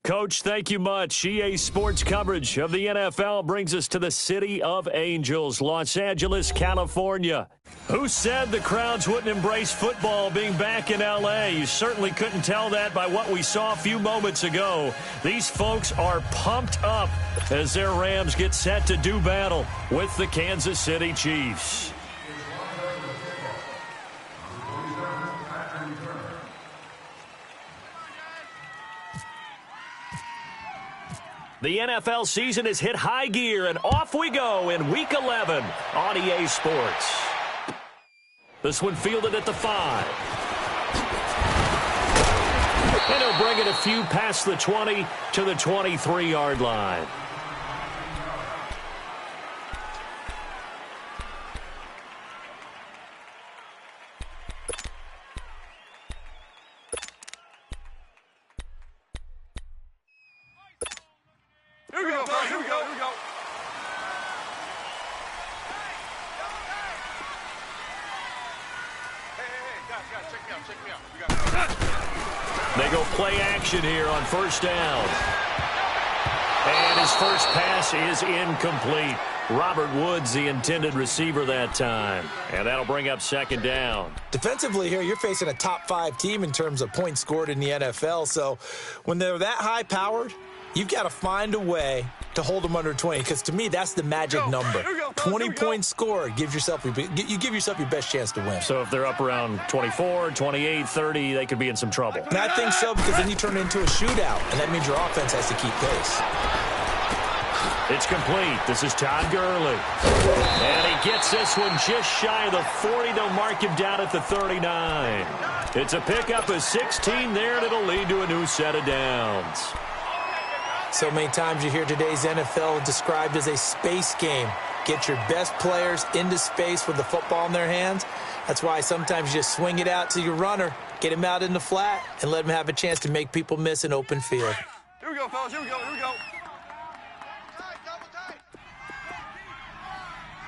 Coach, thank you much. EA Sports coverage of the NFL brings us to the City of Angels, Los Angeles, California. Who said the crowds wouldn't embrace football being back in L.A.? You certainly couldn't tell that by what we saw a few moments ago. These folks are pumped up as their Rams get set to do battle with the Kansas City Chiefs. The NFL season has hit high gear, and off we go in Week 11 on EA Sports. This one fielded at the 5. And he'll bring it a few past the 20 to the 23-yard line. Here we go, fellas. Here we go. Here we go. Hey, guys, check me out. We got They go play action here on first down. And his first pass is incomplete. Robert Woods, the intended receiver that time. And that'll bring up second down. Defensively here, you're facing a top 5 team in terms of points scored in the NFL. So when they're that high-powered, you've got to find a way to hold them under 20, because to me, that's the magic number. 20 points scored, you give yourself your best chance to win. So if they're up around 24, 28, 30, they could be in some trouble. And I think so, because then you turn it into a shootout, and that means your offense has to keep pace. It's complete. This is Todd Gurley. And he gets this one just shy of the 40. They'll mark him down at the 39. It's a pickup of 16 there, and it'll lead to a new set of downs. So many times you hear today's NFL described as a space game. Get your best players into space with the football in their hands. That's why sometimes you just swing it out to your runner, get him out in the flat, and let him have a chance to make people miss an open field. Here we go, fellas. Here we go.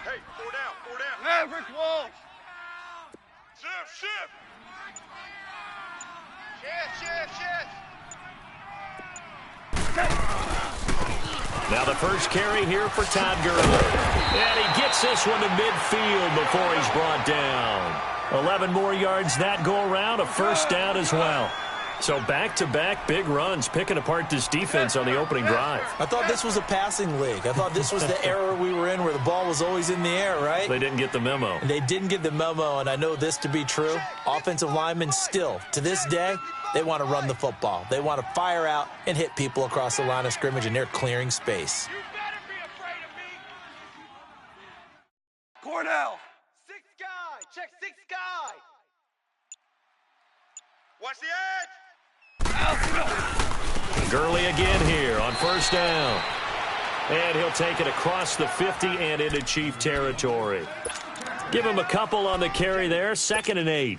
Hey, four down. Maverick Walsh. Shift. Shift. Now the first carry here for Todd Gurley. And he gets this one to midfield before he's brought down. 11 more yards that go around, a first down as well. So back-to-back big runs, picking apart this defense on the opening drive. I thought this was a passing league. I thought this was the era we were in where the ball was always in the air, right? They didn't get the memo. They didn't get the memo, and I know this to be true. Offensive linemen still, to this day, they want to run the football. They want to fire out and hit people across the line of scrimmage, and they're clearing space. You better be afraid of me. Cornell. 6 guy. Check 6 guy. Watch the edge. Gurley again here on first down. And he'll take it across the 50 and into Chief territory. Give him a couple on the carry there. 2nd and 8. Here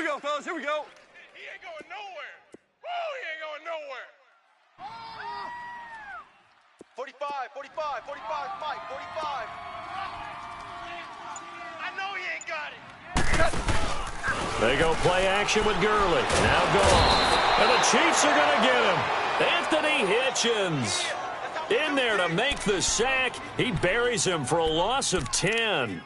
we go, fellas. Here we go. He ain't going nowhere. Woo, he ain't going nowhere. 45, Mike, 45. I know he ain't got it. They go play action with Gurley. Now gone. And the Chiefs are going to get him. Anthony Hitchens in there to make the sack. He buries him for a loss of 10.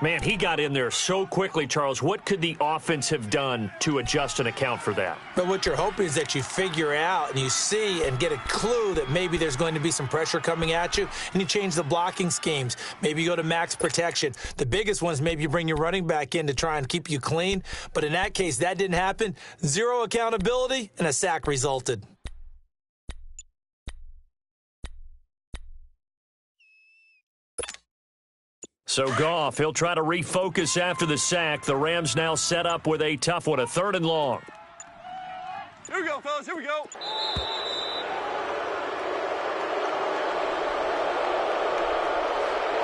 Man, he got in there so quickly, Charles. What could the offense have done to adjust and account for that? But what you're hoping is that you figure out and you see and get a clue that maybe there's going to be some pressure coming at you, and you change the blocking schemes. Maybe you go to max protection. The biggest one is maybe you bring your running back in to try and keep you clean. But in that case, that didn't happen. 0 accountability, and a sack resulted. So Goff, he'll try to refocus after the sack. The Rams now set up with a tough one, a 3rd and long. Here we go, fellas. Here we go.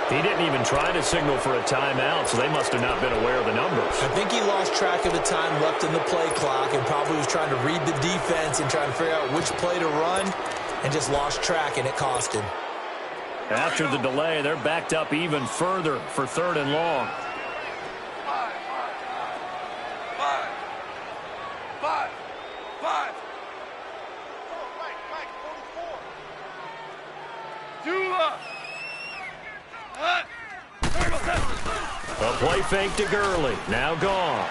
He didn't even try to signal for a timeout, so they must have not been aware of the numbers. I think he lost track of the time left in the play clock and probably was trying to read the defense and trying to figure out which play to run and just lost track, and it cost him. After the delay, they're backed up even further for 3rd and long. Five. A play fake to Gurley. Now gone.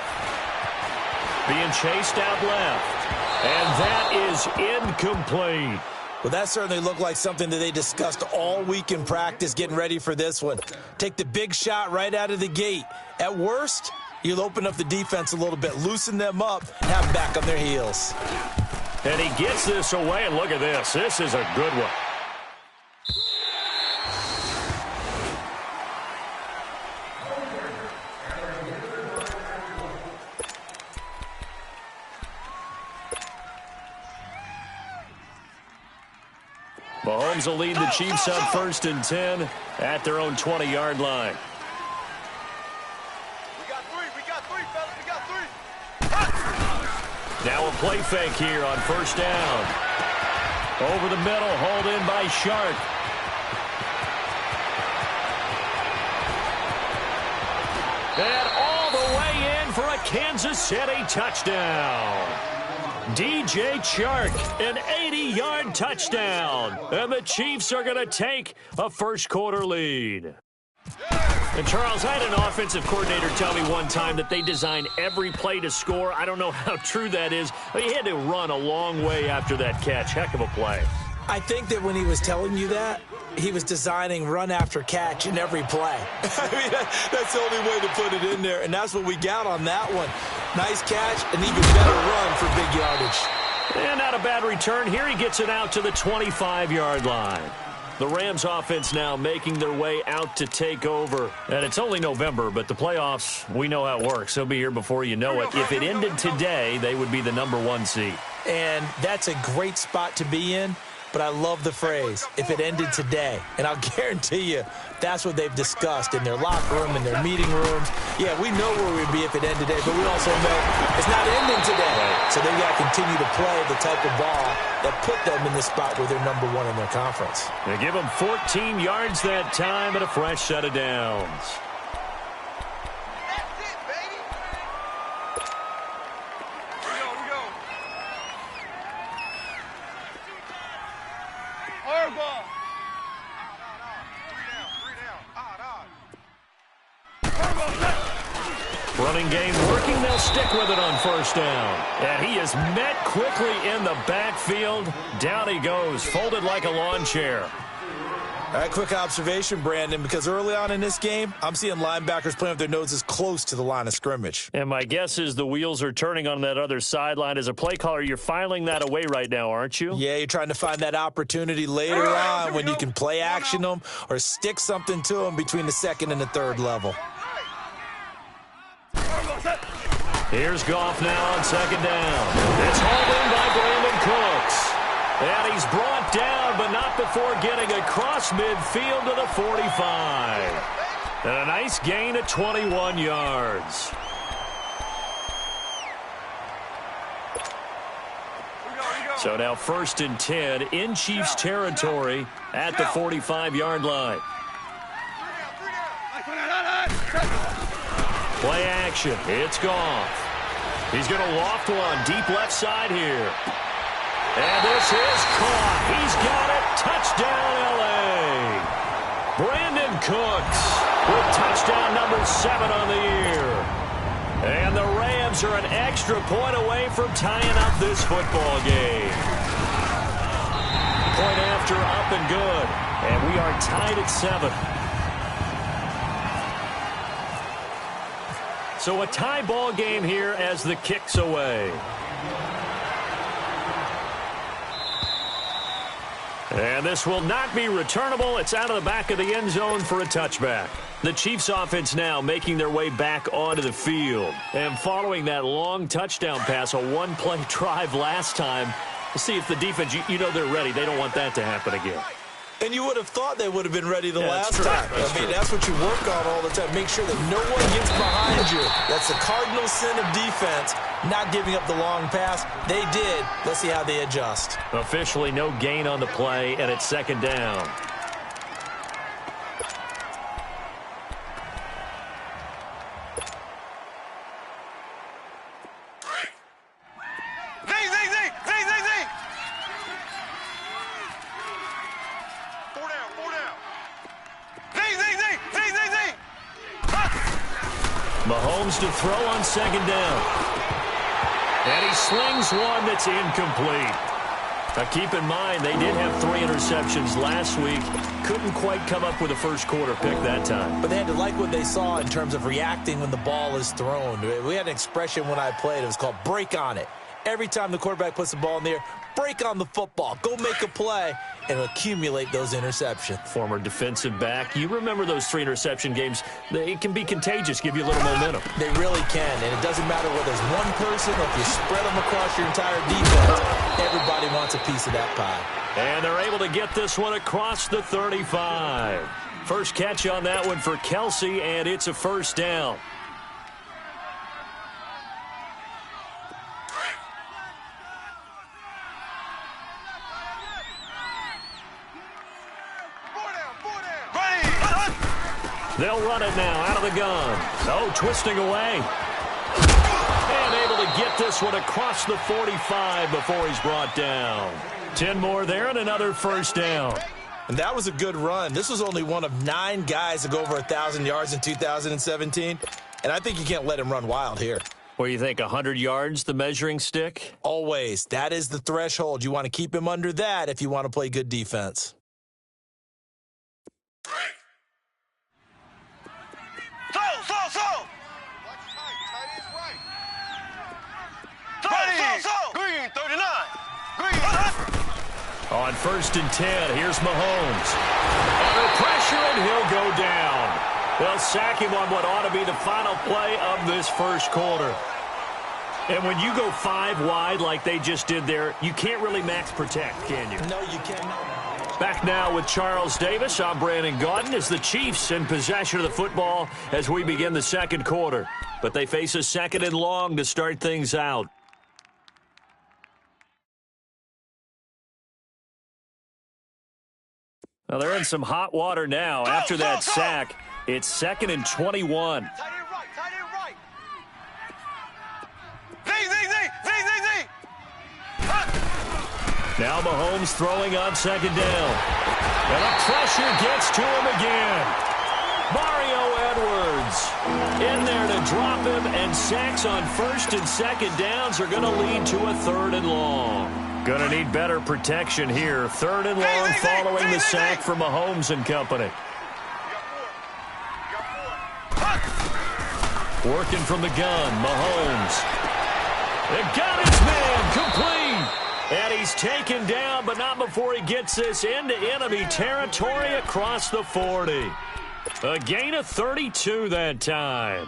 Being chased out left. And that is incomplete. Well, that certainly looked like something that they discussed all week in practice getting ready for this one. Take the big shot right out of the gate. At worst, you'll open up the defense a little bit, loosen them up, and have them back on their heels. And he gets this away, and look at this. This is a good one. Mahomes will lead the Chiefs up 1st and 10 at their own 20-yard line. We got three, fellas. We got three. Now a play fake here on 1st down. Over the middle, hauled in by Shark. And all the way in for a Kansas City touchdown. DJ Chark, an 80-yard touchdown. And the Chiefs are going to take a first-quarter lead. And, Charles, I had an offensive coordinator tell me one time that they design every play to score. I don't know how true that is, but he had to run a long way after that catch. Heck of a play. I think that when he was telling you that, he was designing run after catch in every play. I mean, that's the only way to put it in there, and that's what we got on that one. Nice catch, an even better run for big yardage. And not a bad return. Here he gets it out to the 25-yard line. The Rams offense now making their way out to take over. And it's only November, but the playoffs, we know how it works. They'll be here before you know it. If it ended today, they would be the #1 seed. And that's a great spot to be in. But I love the phrase, if it ended today. And I'll guarantee you, that's what they've discussed in their locker room, in their meeting rooms. Yeah, we know where we'd be if it ended today, but we also know it's not ending today. So they've got to continue to play the type of ball that put them in the spot where they're #1 in their conference. They give them 14 yards that time and a fresh set of downs. Running game working. They'll stick with it on 1st down. And he is met quickly in the backfield. Down he goes, folded like a lawn chair. All right, quick observation, Brandon, because early on in this game, I'm seeing linebackers playing with their noses close to the line of scrimmage. And my guess is the wheels are turning on that other sideline. As a play caller, you're filing that away right now, aren't you? Yeah, you're trying to find that opportunity later on when you can play action them or stick something to them between the 2nd and the 3rd level. Here's Goff now on 2nd down. It's hauled in by Brandon Cooks. And he's brought down, but not before getting across midfield to the 45. And a nice gain of 21 yards. So now 1st and 10 in Chiefs territory at the 45-yard line. Play action. It's Goff. He's going to loft one deep left side here. And this is caught. He's got it. Touchdown, L.A. Brandon Cooks with touchdown #7 on the year. And the Rams are an extra point away from tying up this football game. Point after up and good. And we are tied at 7. So a tie ball game here as the kick's away. And this will not be returnable. It's out of the back of the end zone for a touchback. The Chiefs offense now making their way back onto the field. And following that long touchdown pass, a one-play drive last time, to see if the defense, you know they're ready. They don't want that to happen again. And you would have thought they would have been ready the last true. time. That's what you work on all the time. Make sure that no one gets behind you. That's the cardinal sin of defense, not giving up the long pass. They did. Let's see how they adjust. Officially no gain on the play, and it's 2nd down. Mahomes to throw on second down. And he slings one that's incomplete. Now keep in mind, they did have 3 interceptions last week. Couldn't quite come up with a first quarter pick that time. But they had to like what they saw in terms of reacting when the ball is thrown. We had an expression when I played. It was called break on it. Every time the quarterback puts the ball in the air, break on the football. Go make a play and accumulate those interceptions. Former defensive back. You remember those 3 interception games. It can be contagious, give you a little momentum. They really can, and it doesn't matter whether it's one person or if you spread them across your entire defense. Everybody wants a piece of that pie. And they're able to get this one across the 35. First catch on that one for Kelsey, and it's a first down. They'll run it now out of the gun. Oh, twisting away. And able to get this one across the 45 before he's brought down. 10 more there and another first down. And that was a good run. This was only one of 9 guys to go over 1,000 yards in 2017. And I think you can't let him run wild here. What do you think, 100 yards, the measuring stick? Always. That is the threshold. You want to keep him under that if you want to play good defense. Green, 39. Green. On first and 10, here's Mahomes. Under pressure, and he'll go down. They'll sack him on what ought to be the final play of this first quarter. And when you go 5 wide like they just did there, you can't really max protect, can you? No, you cannot. Back now with Charles Davis. I'm Brandon Gaudin as the Chiefs in possession of the football as we begin the second quarter. But they face a second and long to start things out. Well, they're in some hot water now after that sack. It's second and 21. Tight end right. Z. Now Mahomes throwing on second down. And the pressure gets to him again. Mario Edwards in there to drop him, and sacks on first and second downs are going to lead to a third and long. Going to need better protection here. Third and long following the sack from Mahomes and company. Working from the gun, Mahomes. They got his man complete. And he's taken down, but not before he gets this into enemy territory across the 40. A gain of 32 that time.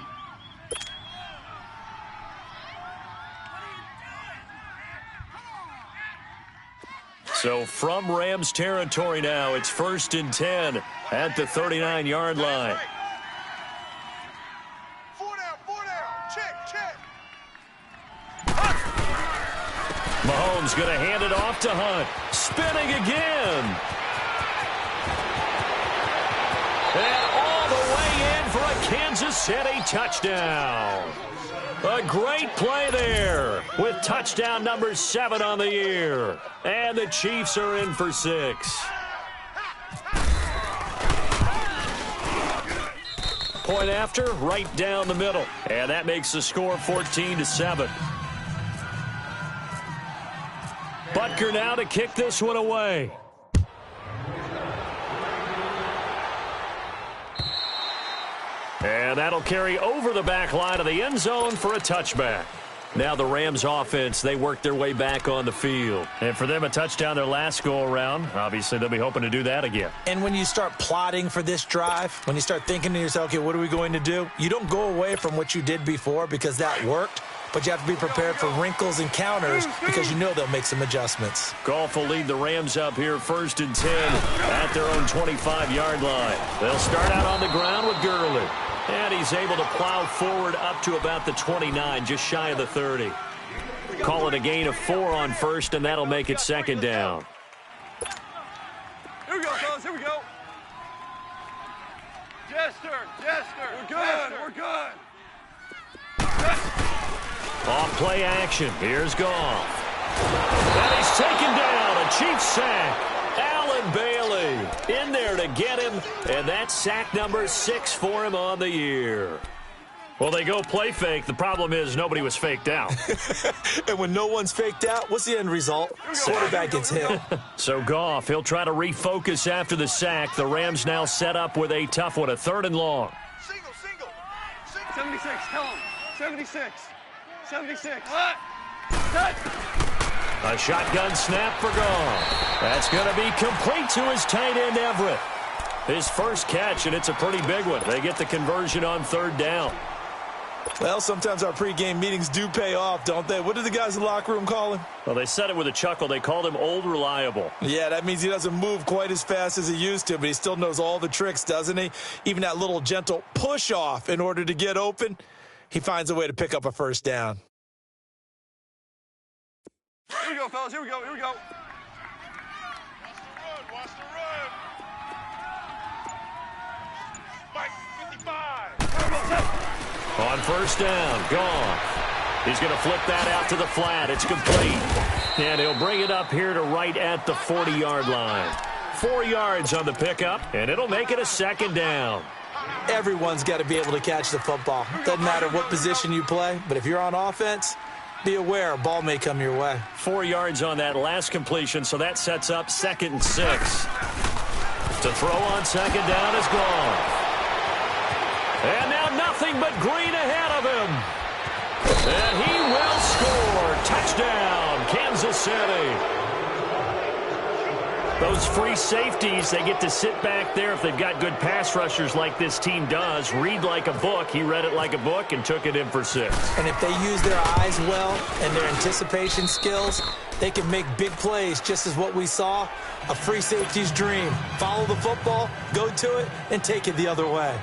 So from Rams territory now, it's first and 10 at the 39-yard line. 4 down. Check. Mahomes going to hand it off to Hunt. Spinning again. And all the way in for a Kansas City touchdown. A great play there with touchdown number 7 on the year. And the Chiefs are in for 6. Point after, right down the middle. And that makes the score 14-7. Butker now to kick this one away. And that'll carry over the back line of the end zone for a touchback. Now the Rams offense, they work their way back on the field. And for them, a touchdown their last go-around. Obviously, they'll be hoping to do that again. And when you start plotting for this drive, when you start thinking to yourself, okay, what are we going to do? You don't go away from what you did before because that worked. But you have to be prepared for wrinkles and counters because you know they'll make some adjustments. Goff will lead the Rams up here first and 10 at their own 25-yard line. They'll start out on the ground with Gurley. And he's able to plow forward up to about the 29, just shy of the 30. Call it a gain of 4 on first, and that'll make it second down. Here we go, fellas. Here we go. Jester. We're good. Off play action. Here's Goff. And he's taken down. A Chiefs sack. Allen Bailey in there to get him. And that's sack number 6 for him on the year. Well, they go play fake. The problem is nobody was faked out. And when no one's faked out, what's the end result? Quarterback gets hit. So Goff, he'll try to refocus after the sack. The Rams now set up with a tough one, a 3rd and long. Single. 76, tell him. 76. 76. What? Cut. A shotgun snap for Goff. That's going to be complete to his tight end, Everett. His first catch, and it's a pretty big one. They get the conversion on 3rd down. Well, sometimes our pregame meetings do pay off, don't they? What did the guys in the locker room call him? Well, they said it with a chuckle. They called him Old Reliable. Yeah, that means he doesn't move quite as fast as he used to, but he still knows all the tricks, doesn't he? Even that little gentle push-off in order to get open, he finds a way to pick up a first down. Here we go, fellas. Here we go. Watch the run. Mike, 55. On 1st down, Goff. He's going to flip that out to the flat. It's complete. And he'll bring it up here to right at the 40-yard line. 4 yards on the pickup, and it'll make it a 2nd down. Everyone's got to be able to catch the football. Doesn't matter what position you play, but if you're on offense, be aware a ball may come your way. 4 yards on that last completion, so that sets up 2nd and 6. To throw on 2nd down is Goff. And now nothing but green ahead of him. And he will score. Touchdown, Kansas City. Those free safeties, they get to sit back there if they've got good pass rushers like this team does. Read like a book. He read it like a book and took it in for 6. And if they use their eyes well and their anticipation skills, they can make big plays, just as what we saw, a free safety's dream. Follow the football, go to it, and take it the other way.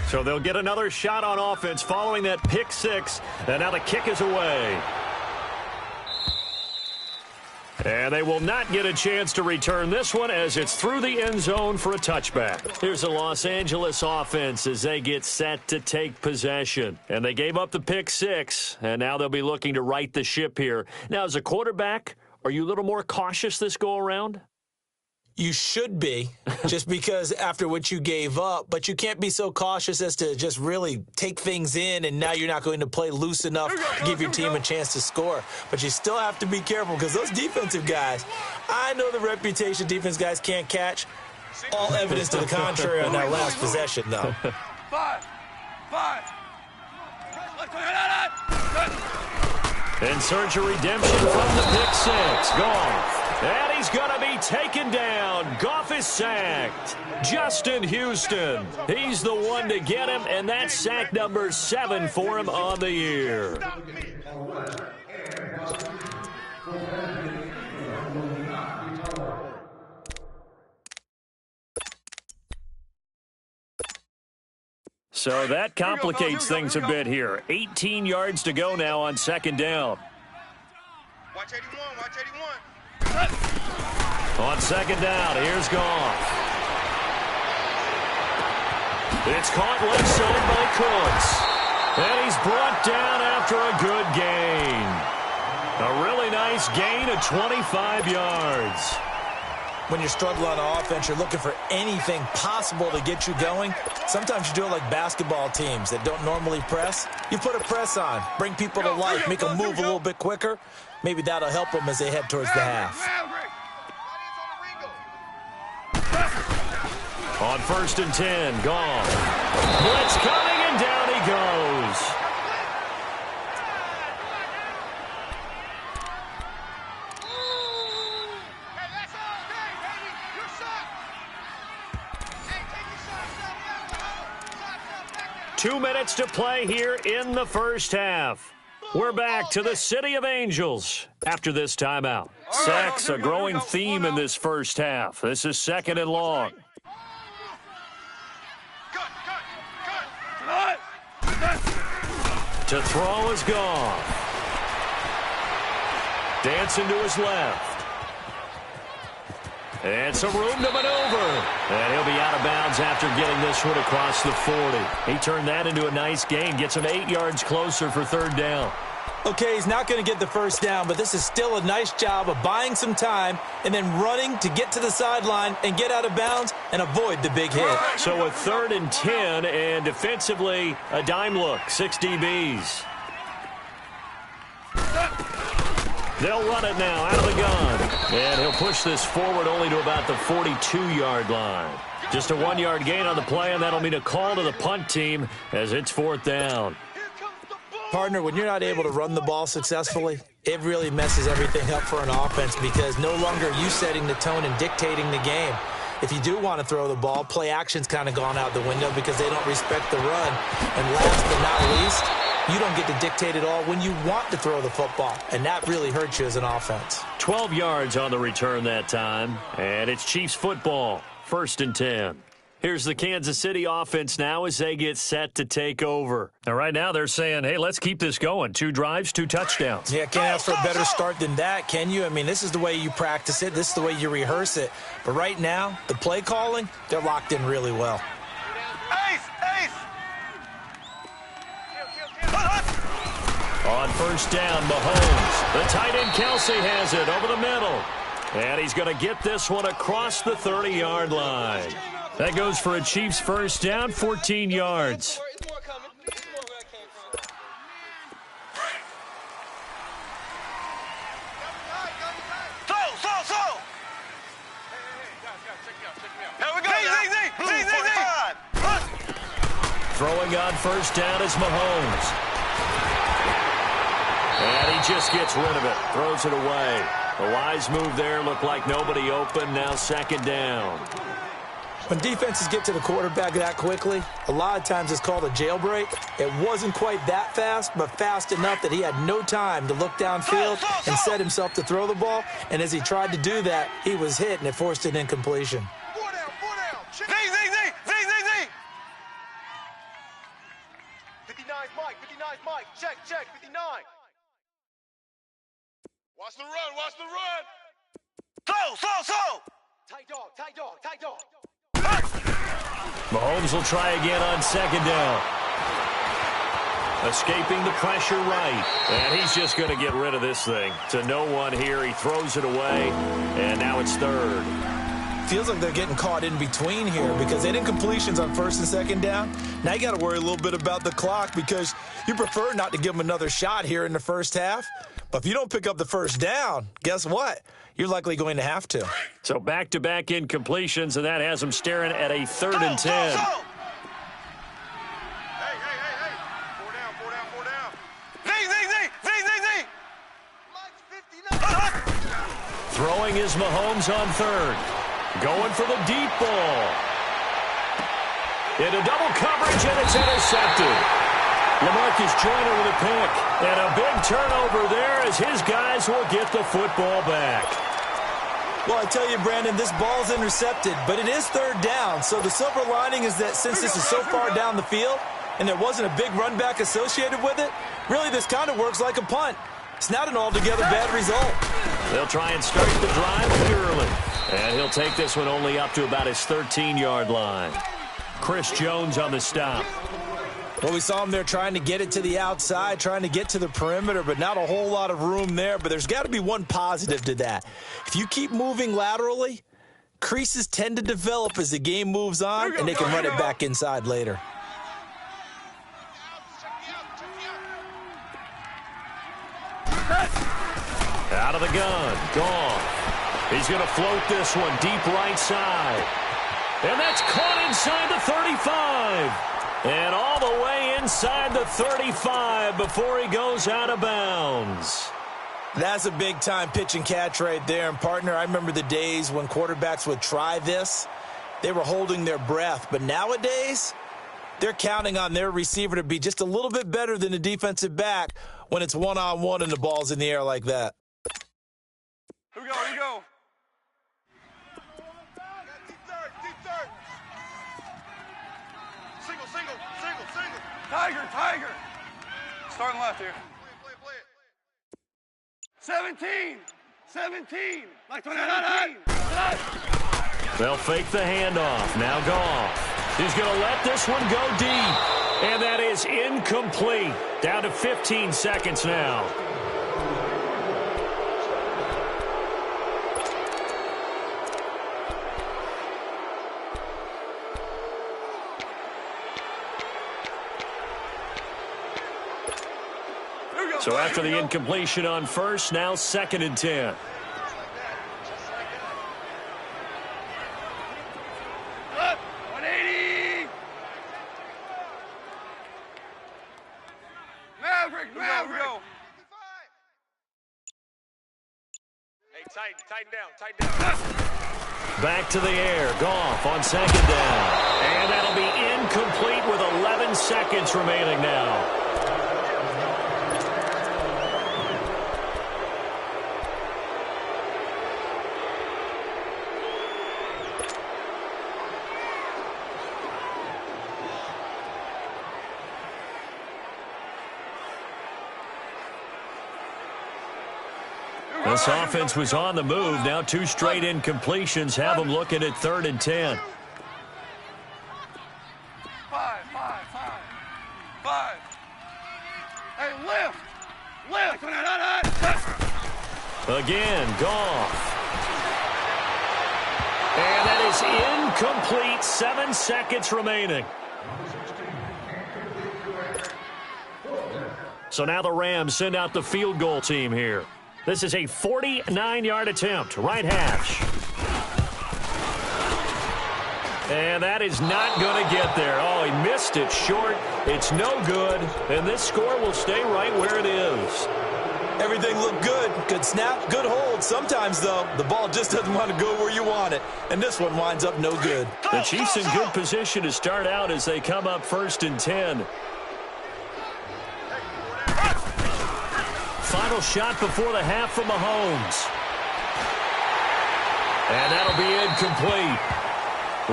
So they'll get another shot on offense following that pick 6. And now the kick is away. And they will not get a chance to return this one as it's through the end zone for a touchback. Here's the Los Angeles offense as they get set to take possession. And they gave up the pick 6, and now they'll be looking to right the ship here. Now, as a quarterback, are you a little more cautious this go-around? You should be, just because after what you gave up, but you can't be so cautious as to just really take things in, and now you're not going to play loose enough to give your team a chance to score. But you still have to be careful because those defensive guys, I know the reputation defense guys can't catch. All evidence to the contrary on that last possession, though. 5. In search of redemption from the pick 6. Goff. And he's going to be taken down. Goff is sacked. Justin Houston. He's the one to get him, and that's sack number 7 for him on the year. So that complicates things a bit here. 18 yards to go now on 2nd down. Watch 81. On 2nd down, here's Goff. It's caught left side by Cooks. And he's brought down after a good gain. A really nice gain of 25 yards. When you're struggling on offense, you're looking for anything possible to get you going. Sometimes you do it like basketball teams that don't normally press. You put a press on, bring people to life, make them move a little bit quicker. Maybe that'll help them as they head towards the half. On 1st and 10, Goff. Blitz coming, and down he goes. Two minutes to play here in the first half. We're back to the City of Angels after this timeout. Sacks a growing theme in this first half. This is 2nd and long. To throw is Goff. Dancing to his left. And some room to maneuver. And he'll be out of bounds after getting this one across the 40. He turned that into a nice gain. Gets him 8 yards closer for 3rd down. Okay, he's not going to get the first down, but this is still a nice job of buying some time and then running to get to the sideline and get out of bounds and avoid the big hit. So a 3rd and 10, and defensively, a dime look, 6 DBs. They'll run it now out of the gun. And he'll push this forward only to about the 42-yard line. Just a 1-yard gain on the play, and that'll mean a call to the punt team as it's 4th down. Partner, when you're not able to run the ball successfully, it really messes everything up for an offense because no longer are you setting the tone and dictating the game. If you do want to throw the ball, play action's kind of gone out the window because they don't respect the run. And last but not least, you don't get to dictate it all when you want to throw the football, and that really hurts you as an offense. 12 yards on the return that time, and it's Chiefs football, 1st and 10. Here's the Kansas City offense now as they get set to take over. Now, right now they're saying, hey, let's keep this going. 2 drives, 2 touchdowns. Yeah, can't ask for a better start than that, can you? I mean, this is the way you practice it. This is the way you rehearse it. But right now, the play calling, they're locked in really well. Ace! Ace! On 1st down, Mahomes. The tight end Kelsey has it over the middle. And he's going to get this one across the 30-yard line. That goes for a Chiefs 1st down, 14 yards. Throwing on 1st down is Mahomes. And he just gets rid of it, throws it away. A wise move there, looked like nobody open, now 2nd down. When defenses get to the quarterback that quickly, a lot of times it's called a jailbreak. It wasn't quite that fast, but fast enough that he had no time to look downfield and set himself to throw the ball. And as he tried to do that, he was hit, and it forced an incompletion. 4 down. Z. 59's Mike. 59's Mike. Check. 59. Watch the run. Slow. Tight dog. Mahomes will try again on 2nd down. Escaping the pressure right. And he's just going to get rid of this thing. To no one here. He throws it away. And now it's 3rd. Feels like they're getting caught in between here because they didn't completions on 1st and 2nd down. Now you got to worry a little bit about the clock because you prefer not to give them another shot here in the 1st half. But if you don't pick up the 1st down, guess what? You're likely going to have to. So back-to-back incompletions, and that has them staring at a 3rd and 10. Hey. 4 down. Z. Mike's 59. Throwing is Mahomes on 3rd. Going for the deep ball. Into double coverage, and it's intercepted. LaMarcus Joyner with a pick. And a big turnover there as his guys will get the football back. Well, I tell you, Brandon, this ball's intercepted, but it is 3rd down. So the silver lining is that since this is so far down the field and there wasn't a big run back associated with it, really this kind of works like a punt. It's not an altogether bad result. They'll try and start the drive early. And he'll take this one only up to about his 13-yard line. Chris Jones on the stop. Well, we saw him there trying to get it to the outside, trying to get to the perimeter, but not a whole lot of room there. But there's got to be one positive to that. If you keep moving laterally, creases tend to develop as the game moves on, and they can run it back inside later. Out of the gun. Gone. He's going to float this one deep right side. And that's caught inside the 35. And all the way inside the 35 before he goes out of bounds. That's a big-time pitch and catch right there. And, partner, I remember the days when quarterbacks would try this. They were holding their breath. But nowadays, they're counting on their receiver to be just a little bit better than the defensive back when it's one-on-one and the ball's in the air like that. Here we go. Tiger. Starting left here. Play it. 17. Like 17. They'll fake the handoff. Now Goff. He's going to let this one go deep. And that is incomplete. Down to 15 seconds now. So after the incompletion on first, now 2nd and 10. Tighten down. Back to the air. Goff on 2nd down. And that'll be incomplete with 11 seconds remaining now. This offense was on the move. Now 2 straight incompletions have them looking at 3rd and 10. 5. Hey, lift. Again, Goff. And that is incomplete. 7 seconds remaining. So now the Rams send out the field goal team here. This is a 49-yard attempt, right hash. And that is not going to get there. Oh, he missed it short. It's no good. And this score will stay right where it is. Everything looked good. Good snap, good hold. Sometimes, though, the ball just doesn't want to go where you want it. And this one winds up no good. The Chiefs in good position to start out as they come up 1st and 10. Final shot before the half from Mahomes. And that'll be incomplete.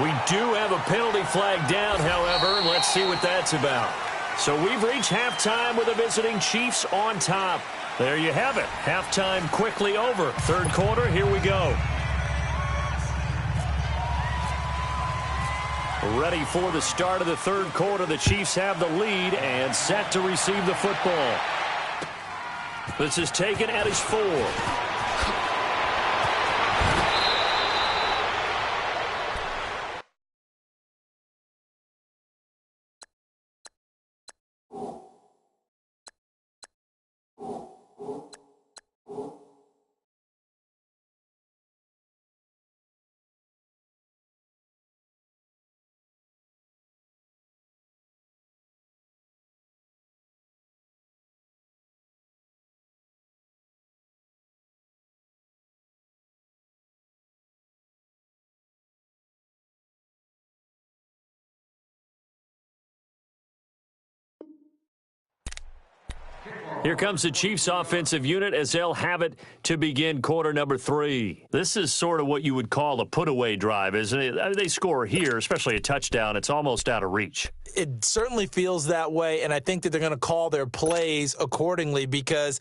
We do have a penalty flag down, however. Let's see what that's about. So we've reached halftime with the visiting Chiefs on top. There you have it. Halftime quickly over. 3rd quarter, here we go. Ready for the start of the 3rd quarter. The Chiefs have the lead and set to receive the football. This is taken at his 4. Here comes the Chiefs offensive unit as they'll have it to begin quarter number 3. This is sort of what you would call a put-away drive, isn't it? I mean, they score here, especially a touchdown. It's almost out of reach. It certainly feels that way, and I think that they're going to call their plays accordingly because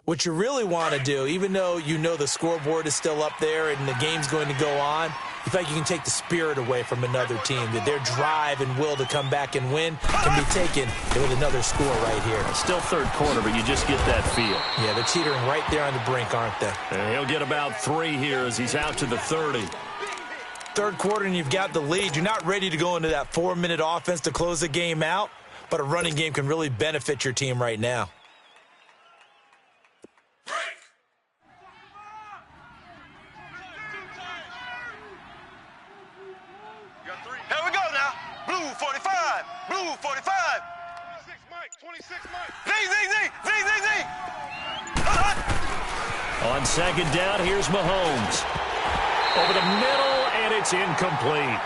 what you really want to do, even though you know the scoreboard is still up there and the game's going to go on, you feel like you can take the spirit away from another team, that their drive and will to come back and win can be taken with another score right here. It's still 3rd quarter, but you just get that feel. Yeah, they're teetering right there on the brink, aren't they? And he'll get about 3 here as he's out to the 30. 3rd quarter and you've got the lead. You're not ready to go into that 4-minute offense to close the game out, but a running game can really benefit your team right now. Here we go now. Blue 45. Blue 45. 26 Mike. 26 Mike. Z. On 2nd down, here's Mahomes. Over the middle, and it's incomplete.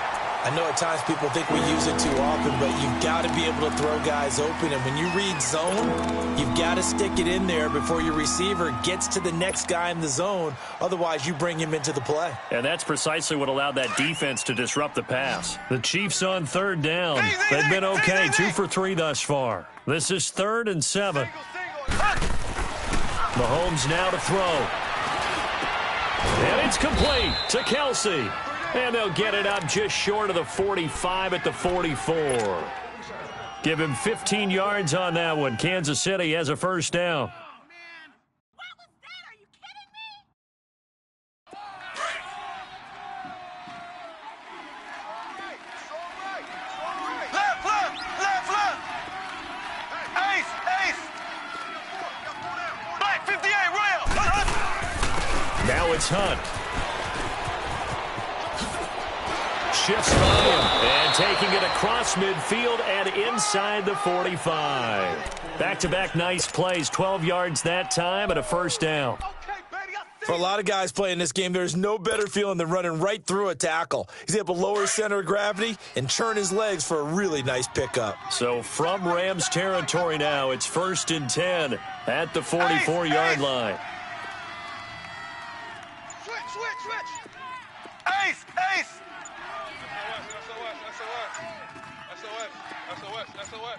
I know at times people think we use it too often, but you've got to be able to throw guys open. And when you read zone, you've got to stick it in there before your receiver gets to the next guy in the zone. Otherwise, you bring him into the play. And that's precisely what allowed that defense to disrupt the pass. The Chiefs on 3rd down. They've been okay, 2 for 3 thus far. This is 3rd and 7. Mahomes now to throw. And it's complete to And they'll get it up just short of the 45 at the 44. Give him 15 yards on that one. Kansas City has a first down. Now it's Hunt. Shifts on him and taking it across midfield and inside the 45. Back-to-back nice plays, 12 yards that time and a first down. For a lot of guys playing this game, there's no better feeling than running right through a tackle. He's able to lower his center of gravity and turn his legs for a really nice pickup. So from Rams territory now, it's 1st and 10 at the 44-yard line. Switch. Ace. SOS.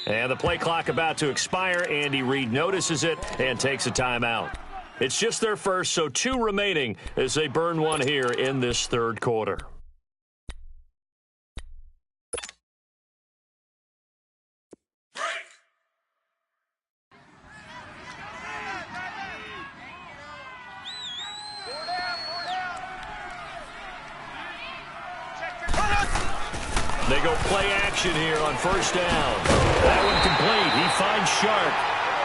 And the play clock about to expire. Andy Reid notices it and takes a timeout. It's just their first, so 2 remaining as they burn one here in this third quarter. They go play action here on first down. That one complete. He finds Sharp.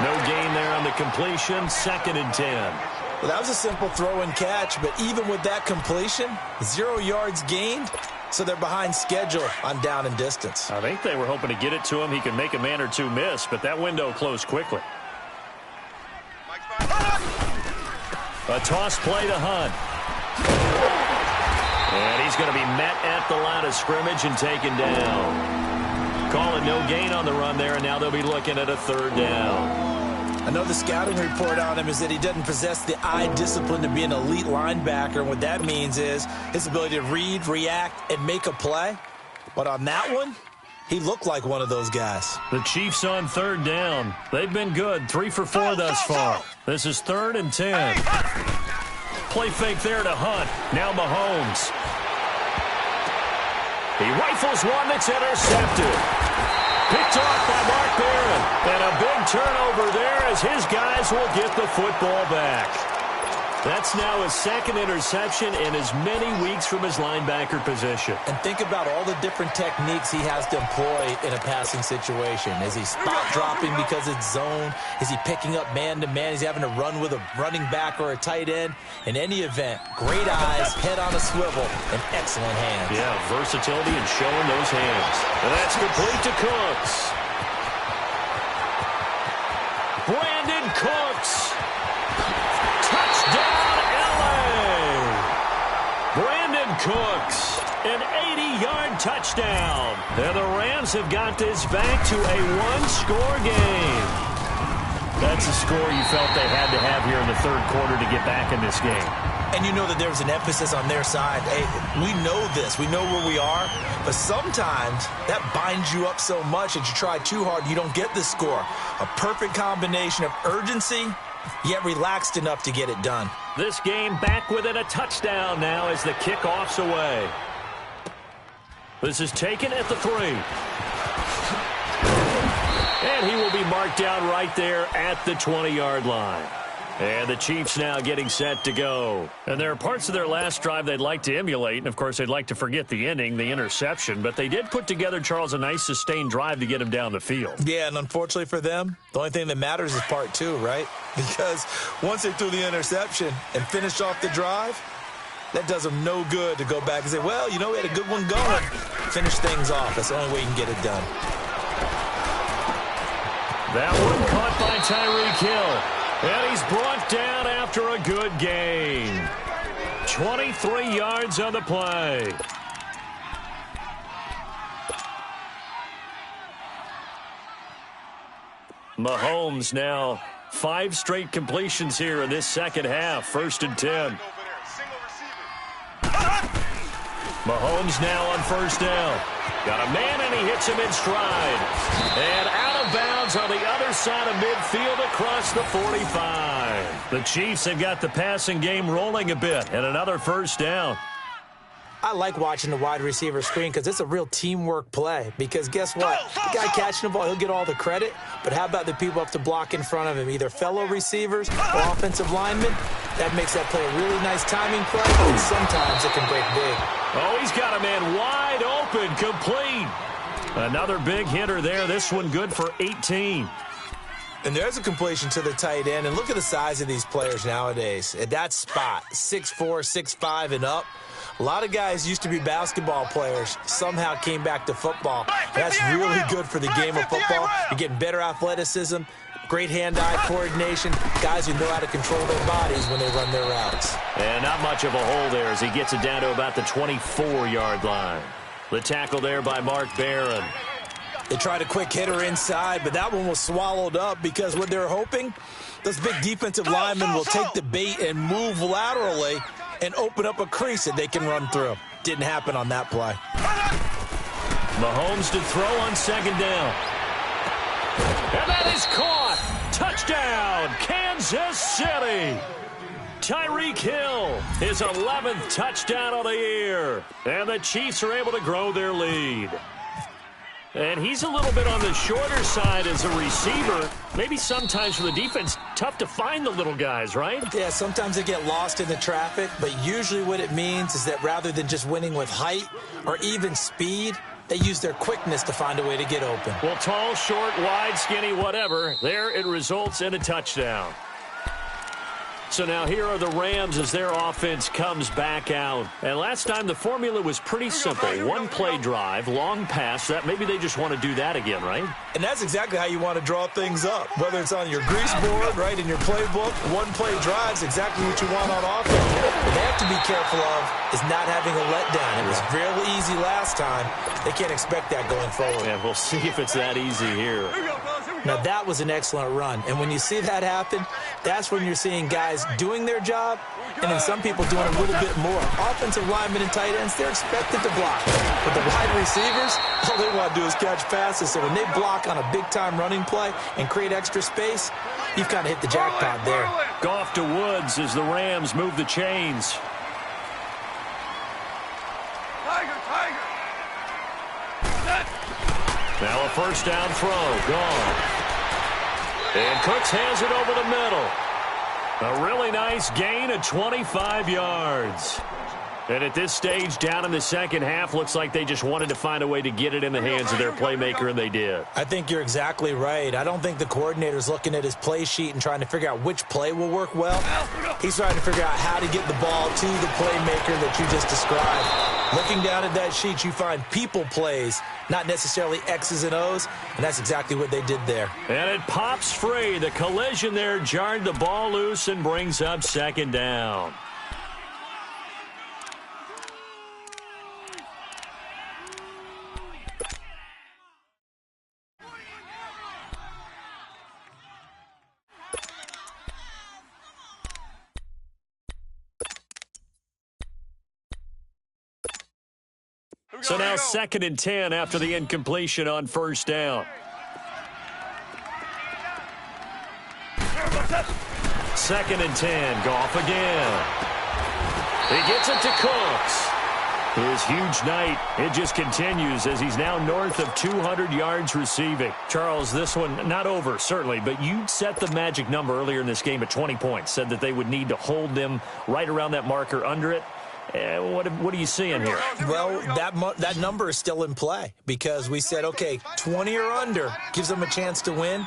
No gain there on the completion. 2nd and 10. Well, that was a simple throw and catch, but even with that completion, 0 yards gained, so they're behind schedule on down and distance. I think they were hoping to get it to him. He could make a man or two miss, but that window closed quickly. A toss play to Hunt. And he's going to be met at the line of scrimmage and taken down. Calling no gain on the run there, and now they'll be looking at a 3rd down. I know the scouting report on him is that he doesn't possess the eye discipline to be an elite linebacker. And what that means is his ability to read, react, and make a play. But on that one, he looked like one of those guys. The Chiefs on 3rd down. They've been good. 3 for 4 thus far. This is 3rd and 10. Play fake there to Hunt. Now Mahomes. He rifles one that's intercepted. Picked off by Mark Barron. And a big turnover there as his guys will get the football back. That's now his 2nd interception in as many weeks from his linebacker position. And think about all the different techniques he has to employ in a passing situation. Is he spot dropping because it's zone? Is he picking up man-to-man? Is he having to run with a running back or a tight end? In any event, great eyes, head on a swivel, and excellent hands. Yeah, versatility and showing those hands. And that's complete to Cooks. Brandon Cooks. Touchdown, L.A. Brandon Cooks, an 80-yard touchdown. And the Rams have got this back to a 1-score game. That's a score you felt they had to have here in the 3rd quarter to get back in this game. And you know that there was an emphasis on their side. Hey, we know this. We know where we are. But sometimes that binds you up so much that you try too hard, you don't get the score. A perfect combination of urgency, yet relaxed enough to get it done. This game back within a touchdown now as the kickoff's away. This is taken at the 3. And he will be marked down right there at the 20-yard line. And the Chiefs now getting set to go. And there are parts of their last drive they'd like to emulate. And, of course, they'd like to forget the ending, the interception. But they did put together, Charles, a nice sustained drive to get him down the field. Yeah, and unfortunately for them, the only thing that matters is part 2, right? Because once they threw the interception and finished off the drive, that does them no good to go back and say, well, you know, we had a good one going. Finish things off. That's the only way you can get it done. That one caught by Tyreek Hill. And he's brought down after a good gain. 23 yards on the play. Mahomes now 5 straight completions here in this second half. 1st and 10. Mahomes now on 1st down. Got a man and he hits him in stride. And out of bounds on the other side of midfield across the 45. The Chiefs have got the passing game rolling a bit and another 1st down. I like watching the wide receiver screen because it's a real teamwork play. Because guess what? The guy catching the ball, he'll get all the credit. But how about the people up to block in front of him, either fellow receivers or offensive linemen? That makes that play a really nice timing play, and sometimes it can break big. Oh, he's got a man wide open, complete. Another big hitter there. This one good for 18. And there's a completion to the tight end. And look at the size of these players nowadays. At that spot, 6'4", 6'5", and up. A lot of guys used to be basketball players, somehow came back to football. That's really good for the game of football. You're getting better athleticism, great hand-eye coordination, guys who know how to control their bodies when they run their routes. And not much of a hole there as he gets it down to about the 24-yard line. The tackle there by Mark Barron. They tried a quick hitter inside, but that one was swallowed up because what they're hoping, those big defensive linemen will take the bait and move laterally and open up a crease that they can run through. Didn't happen on that play. Mahomes to throw on second down. And that is caught. Touchdown, Kansas City. Tyreek Hill, his 11th touchdown of the year. And the Chiefs are able to grow their lead. And he's a little bit on the shorter side as a receiver. Maybe sometimes for the defense, tough to find the little guys, right? Yeah, sometimes they get lost in the traffic, but usually what it means is that rather than just winning with height or even speed, they use their quickness to find a way to get open. Well, tall, short, wide, skinny, whatever, there it results in a touchdown. So now here are the Rams as their offense comes back out. And last time the formula was pretty simple. One play drive, long pass. That maybe they just want to do that again, right? And that's exactly how you want to draw things up. Whether it's on your grease board, right, in your playbook, one play drive's exactly what you want on offense. What they have to be careful of is not having a letdown. It was real easy last time. They can't expect that going forward. And we'll see if it's that easy here. Now, that was an excellent run. And when you see that happen, that's when you're seeing guys doing their job and then some people doing a little bit more. Offensive linemen and tight ends, they're expected to block. But the wide receivers, all they want to do is catch passes. So when they block on a big-time running play and create extra space, you've kind of hit the jackpot there. Goff to Woods as the Rams move the chains. Now a first down throw, gone. And Cooks has it over the middle. A really nice gain of 25 yards. And at this stage, down in the second half, looks like they just wanted to find a way to get it in the hands of their playmaker, and they did. I think you're exactly right. I don't think the coordinator's looking at his play sheet and trying to figure out which play will work well. He's trying to figure out how to get the ball to the playmaker that you just described. Looking down at that sheet, you find people plays, not necessarily X's and O's, and that's exactly what they did there. And it pops free. The collision there jarred the ball loose and brings up second down. So now 2nd and 10 after the incompletion on first down. 2nd and 10. Goff again. He gets it to Cooks. His huge night, it just continues as he's now north of 200 yards receiving. Charles, this one not over, certainly, but you set the magic number earlier in this game at 20 points. Said that they would need to hold them right around that marker under it. What are you seeing here? Well, that number is still in play because we said, okay, 20 or under gives them a chance to win.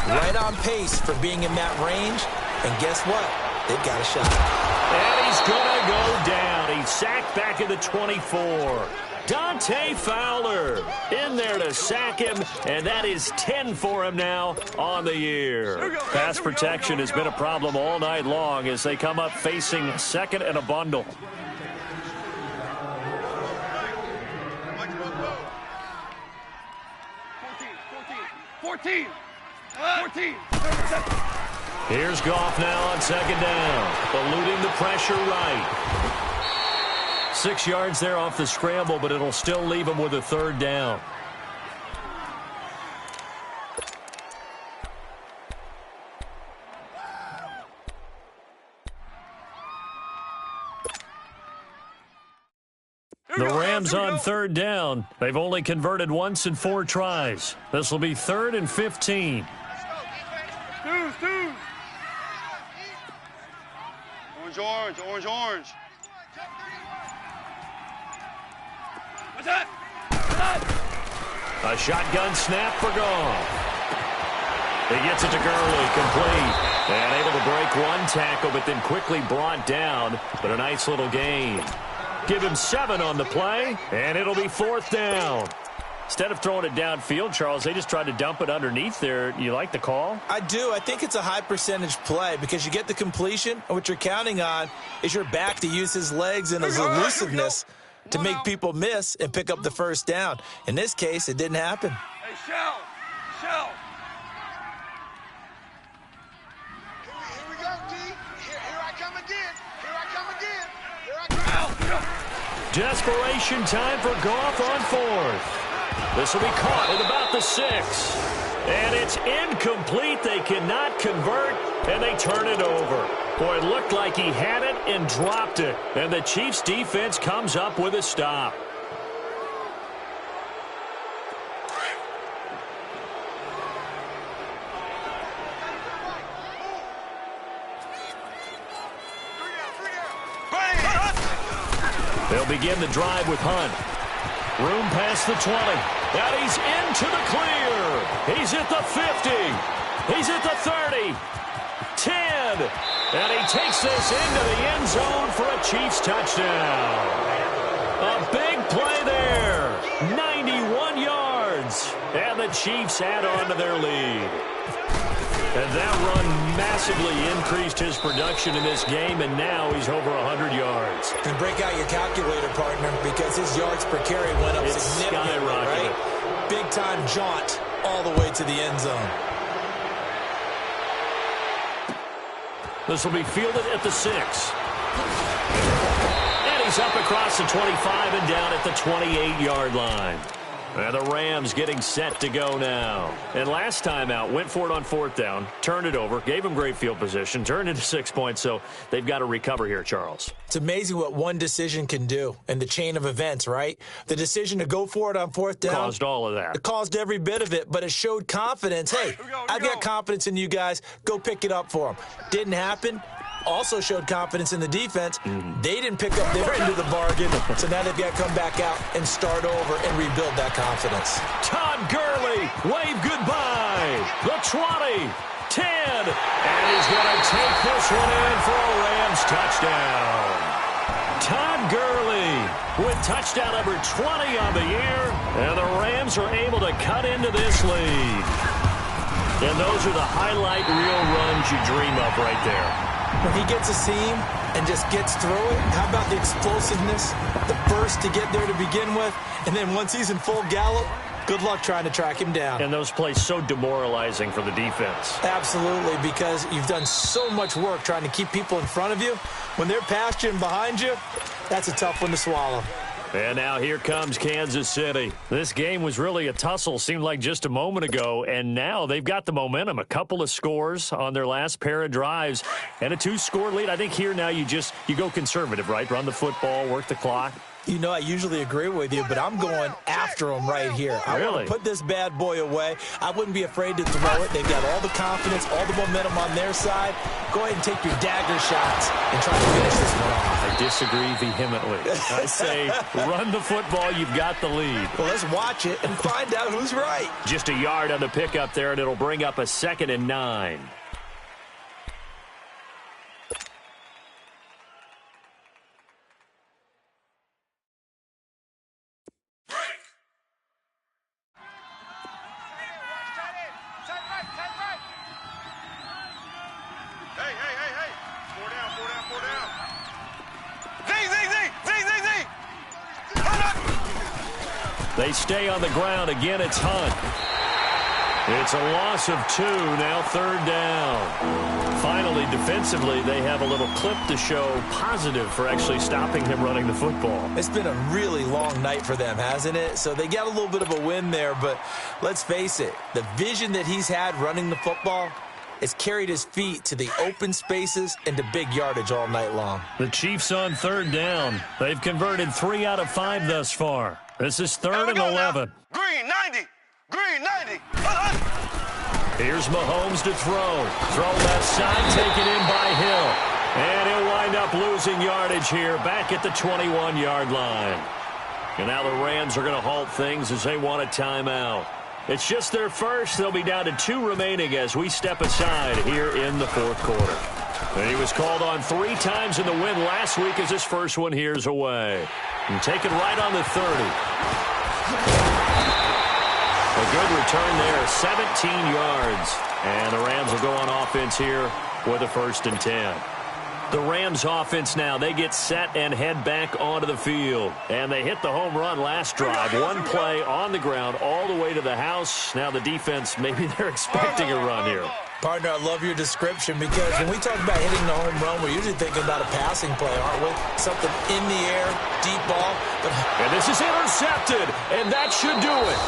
Right on pace for being in that range. And guess what? They've got a shot. And he's going to go down. He's sacked back at the 24. Dante Fowler in there to sack him, and that is 10 for him now on the year. Pass protection has been a problem all night long as they come up facing second and a bundle. Here's Goff now on second down, eluding the pressure right. 6 yards there off the scramble, but it'll still leave him with a third down. The Rams on third down. They've only converted once in 4 tries. This will be 3rd and 15. Orange, orange, orange. What's that? A shotgun snap for Goff. He gets it to Gurley, complete. And able to break one tackle, but then quickly brought down. But a nice little gain. Give him 7 on the play, and it'll be 4th down. Instead of throwing it downfield, Charles, they just tried to dump it underneath there. You like the call? I do. I think it's a high percentage play because you get the completion, and what you're counting on is your back to use his legs and his elusiveness to make people miss and pick up the first down. In this case, it didn't happen. Hey, Shell. Here we go, D. Here I come again. Here I come. Desperation time for Goff on 4th. This will be caught at about the 6. And it's incomplete. They cannot convert, and they turn it over. Boy, it looked like he had it and dropped it. And the Chiefs' defense comes up with a stop. They'll begin the drive with Hunt. Room past the 20. And he's into the clear. He's at the 50. He's at the 30. 10. And he takes this into the end zone for a Chiefs touchdown. A big play there. 91 yards. And the Chiefs add on to their lead. And that run massively increased his production in this game, and now he's over 100 yards. And break out your calculator, partner, because his yards per carry went up significantly, right? Big-time jaunt all the way to the end zone. This will be fielded at the 6. And he's up across the 25 and down at the 28-yard line. And the Rams getting set to go now. And last time out, went for it on 4th down, turned it over, gave them great field position, turned into 6 points, so they've got to recover here, Charles. It's amazing what one decision can do in the chain of events, right? The decision to go for it on 4th down. Caused all of that. It caused every bit of it, but it showed confidence. Hey, I've got confidence in you guys. Go pick it up for them. Didn't happen. Also showed confidence in the defense. They didn't pick up their end of the bargain, so now they've got to come back out and start over and rebuild that confidence. Todd Gurley, wave goodbye. The 20, 10, and he's going to take this one in for a Rams touchdown. Todd Gurley with touchdown number 20 on the year, and the Rams are able to cut into this lead. And those are the highlight reel runs you dream of right there. When he gets a seam and just gets through it, how about the explosiveness, the burst to get there to begin with, and then once he's in full gallop, good luck trying to track him down. And those plays so demoralizing for the defense. Absolutely, because you've done so much work trying to keep people in front of you. When they're past you and behind you, that's a tough one to swallow. And now here comes Kansas City. This game was really a tussle, seemed like just a moment ago, and now they've got the momentum. A couple of scores on their last pair of drives and a 2-score lead. I think here now you go conservative, right? Run the football, work the clock. You know, I usually agree with you, but I'm going after them right here. I want to put this bad boy away. I wouldn't be afraid to throw it. They've got all the confidence, all the momentum on their side. Go ahead and take your dagger shots and try to finish this one off. I disagree vehemently. I say run the football. You've got the lead. Well, let's watch it and find out who's right. Just a yard on the pickup there, and it'll bring up a 2nd and 9. They stay on the ground. Again, it's Hunt. It's a loss of 2, now 3rd down. Finally, defensively, they have a little clip to show positive for actually stopping him running the football. It's been a really long night for them, hasn't it? So they got a little bit of a win there, but let's face it, the vision that he's had running the football, has carried his feet to the open spaces and to big yardage all night long. The Chiefs on third down. They've converted 3 out of 5 thus far. This is third and 11. Green 90. Green 90. Here's Mahomes to throw. Throw left side, taken in by Hill. And he'll wind up losing yardage here back at the 21-yard line. And now the Rams are going to halt things as they want a timeout. It's just their first. They'll be down to 2 remaining as we step aside here in the fourth quarter. And he was called on 3 times in the win last week as his first one here's away. And take it right on the 30. A good return there, 17 yards. And the Rams will go on offense here with a 1st and 10. The Rams offense now, they get set and head back onto the field. And they hit the home run last drive. 1 play on the ground all the way to the house. Now the defense, maybe they're expecting a run here. Partner, I love your description because when we talk about hitting the home run, we're usually thinking about a passing play, aren't we? Something in the air, deep ball. And this is intercepted, and that should do it.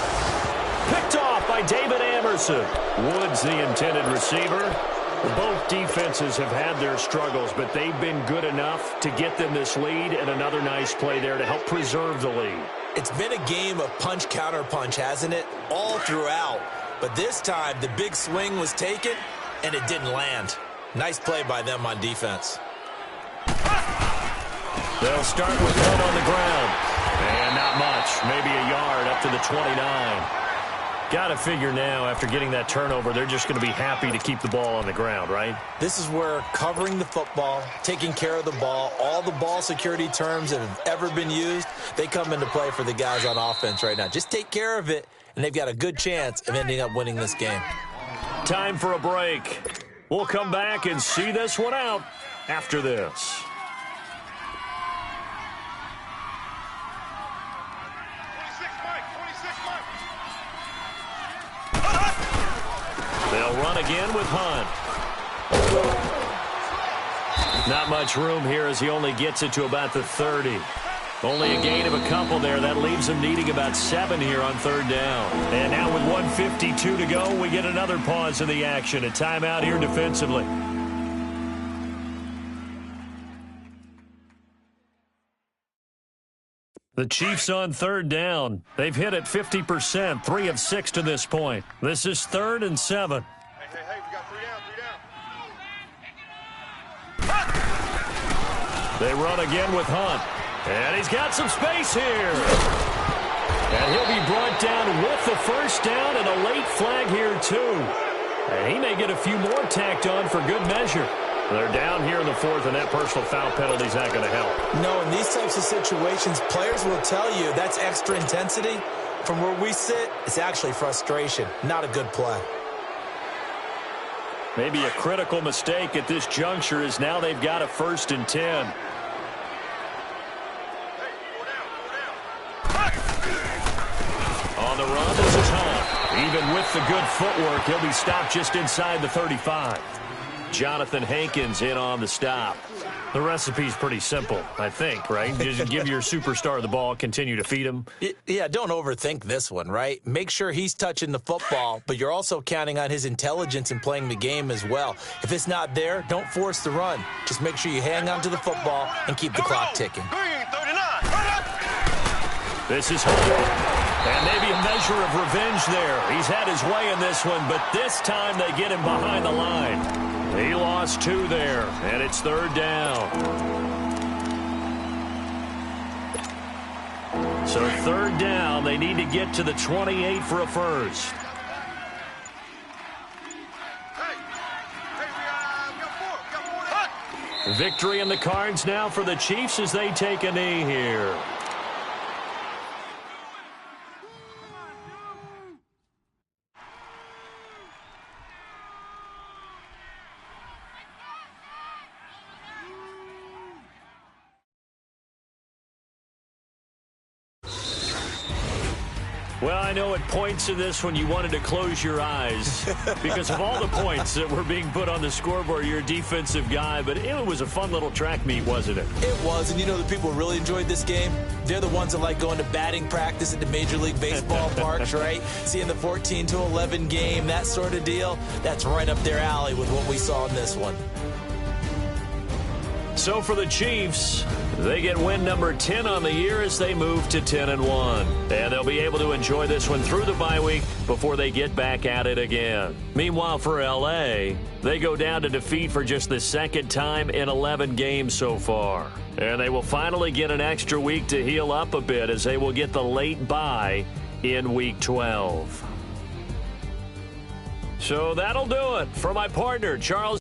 Picked off by David Amerson. Woods, the intended receiver. Both defenses have had their struggles, but they've been good enough to get them this lead, and another nice play there to help preserve the lead. It's been a game of punch-counter-punch, hasn't it? All throughout. But this time, the big swing was taken, and it didn't land. Nice play by them on defense. They'll start with one on the ground. And not much, maybe a yard up to the 29. Got to figure now, after getting that turnover, they're just going to be happy to keep the ball on the ground, right? This is where covering the football, taking care of the ball, all the ball security terms that have ever been used, they come into play for the guys on offense right now. Just take care of it, and they've got a good chance of ending up winning this game. Time for a break. We'll come back and see this one out after this. They'll run again with Hunt. Not much room here as he only gets it to about the 30. Only a gain of a couple there. That leaves him needing about 7 here on third down. And now with 1:52 to go, we get another pause in the action. A timeout here defensively. The Chiefs on third down. They've hit it 50%, 3 of 6 to this point. This is 3rd and 7. Hey, we got 3 down. They run again with Hunt. And he's got some space here. And he'll be brought down with the first down and a late flag here too. And he may get a few more tacked on for good measure. They're down here in the 4th, and that personal foul penalty is not going to help. No, in these types of situations, players will tell you that's extra intensity. From where we sit, it's actually frustration, not a good play. Maybe a critical mistake at this juncture is now they've got a 1st and 10. On the run, this is Hunt. Even with the good footwork, he'll be stopped just inside the 35. Jonathan Hankins in on the stop. The recipe's pretty simple, I think, right? Just give your superstar the ball, continue to feed him. Yeah, don't overthink this one, right? Make sure he's touching the football, but you're also counting on his intelligence in playing the game as well. If it's not there, don't force the run. Just make sure you hang on to the football and keep the clock ticking. Green 39. This is Hunt. And maybe a measure of revenge there. He's had his way in this one, but this time they get him behind the line. He lost 2 there, and it's 3rd down. So 3rd down, they need to get to the 28 for a first. Victory in the cards now for the Chiefs as they take a knee here. Well, I know at points in this one you wanted to close your eyes because of all the points that were being put on the scoreboard. You're a defensive guy, but it was a fun little track meet, wasn't it? It was, and you know the people who really enjoyed this game? They're the ones that like going to batting practice at the Major League Baseball parks, right? Seeing the 14-11 game, that sort of deal. That's right up their alley with what we saw in this one. So for the Chiefs, they get win number 10 on the year as they move to 10-1. And they'll be able to enjoy this one through the bye week before they get back at it again. Meanwhile, for L.A., they go down to defeat for just the second time in 11 games so far. And they will finally get an extra week to heal up a bit as they will get the late bye in Week 12. So that'll do it for my partner, Charles.